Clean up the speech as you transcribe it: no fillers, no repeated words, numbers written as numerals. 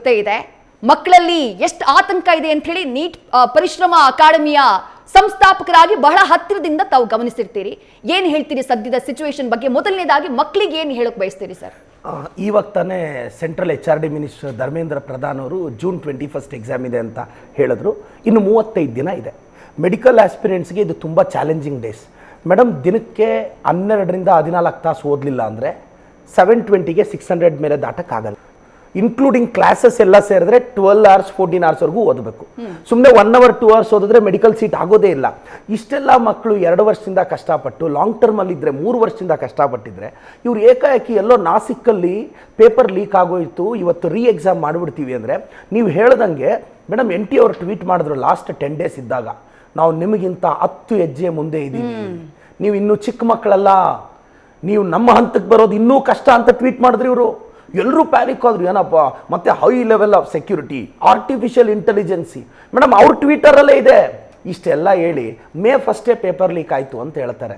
ಇದೆ ಮಕ್ಕಳಲ್ಲಿ ಎಷ್ಟು ಆತಂಕ ಇದೆ ಅಂತ ಹೇಳಿ ನೀಟ್ ಪರಿಶ್ರಮ ಅಕಾಡೆಮಿಯ ಸಂಸ್ಥಾಪಕರಾಗಿ ಬಹಳ ಹತ್ತಿರದಿಂದ ತಾವು ಗಮನಿಸಿರ್ತೀರಿ. ಏನು ಹೇಳ್ತೀರಿ ಸದ್ಯದ ಸಿಚುವೇಶನ್ ಬಗ್ಗೆ? ಮೊದಲನೇದಾಗಿ ಮಕ್ಕಳಿಗೆ ಏನು ಹೇಳೋಕೆ ಬಯಸ್ತೀರಿ ಸರ್? ಇವಾಗ ತಾನೇ central HRD minister Dharmendra Pradhan ಅವರು ಜೂನ್ 21 ಎಕ್ಸಾಮ್ ಇದೆ ಅಂತ ಹೇಳಿದ್ರು. ಇನ್ನು 35 ದಿನ ಇದೆ. ಮೆಡಿಕಲ್ ಆಸ್ಪಿರೆಂಟ್ಸ್ಗೆ ಇದು ತುಂಬ ಚಾಲೆಂಜಿಂಗ್ ಡೇಸ್. ಮೇಡಮ್, ದಿನಕ್ಕೆ 12ರಿಂದ 14 ತಾಸು ಓದಲಿಲ್ಲ ಅಂದರೆ 720ಗೆ 600 ಮೇಲೆ ದಾಟಕ್ಕಾಗಲ್ಲ. ಇನ್ಕ್ಲೂಡಿಂಗ್ ಕ್ಲಾಸಸ್ ಎಲ್ಲ ಸೇರಿದ್ರೆ 12 hours 14 hours ಓದಬೇಕು. ಸುಮ್ಮನೆ 1 hour 2 hours ಓದಿದ್ರೆ ಮೆಡಿಕಲ್ ಸೀಟ್ ಆಗೋದೇ ಇಲ್ಲ. ಇಷ್ಟೆಲ್ಲ ಮಕ್ಕಳು 2 ವರ್ಷದಿಂದ ಕಷ್ಟಪಟ್ಟು ಲಾಂಗ್ ಟರ್ಮಲ್ಲಿದ್ದರೆ 3 ವರ್ಷದಿಂದ ಕಷ್ಟಪಟ್ಟಿದ್ರೆ ಇವ್ರು ಏಕಾಏಕಿ ಎಲ್ಲೋ ನಾಸಿಕ್ಕಲ್ಲಿ ಪೇಪರ್ ಲೀಕ್ ಆಗೋಯ್ತು, ಇವತ್ತು ಎಕ್ಸಾಮ್ ಮಾಡಿಬಿಡ್ತೀವಿ ಅಂದರೆ, ನೀವು ಹೇಳ್ದಂಗೆ ಮೇಡಮ್ NT ಅವರು ಟ್ವೀಟ್ ಮಾಡಿದ್ರು ಲಾಸ್ಟ್ 10 days ಇದ್ದಾಗ, ನಾವು ನಿಮಗಿಂತ 10 ಹೆಜ್ಜೆ ಮುಂದೆ ಇದ್ದೀವಿ, ನೀವು ಇನ್ನೂ ಚಿಕ್ಕ ಮಕ್ಕಳಲ್ಲ, ನೀವು ನಮ್ಮ ಹಂತಕ್ಕೆ ಬರೋದು ಇನ್ನೂ ಕಷ್ಟ ಅಂತ ಟ್ವೀಟ್ ಮಾಡಿದ್ರು ಇವರು. ಎಲ್ಲರೂ ಪ್ಯಾನಿಕ್ ಆದ್ರು, ಏನಪ್ಪ ಮತ್ತೆ high level of security, artificial intelligence. Madam, ಅವ್ರ ಟ್ವಿಟರಲ್ಲೇ ಇದೆ. ಇಷ್ಟೆಲ್ಲ ಹೇಳಿ May 1 ಪೇಪರ್ ಲೀಕ್ ಆಯಿತು ಅಂತ ಹೇಳ್ತಾರೆ.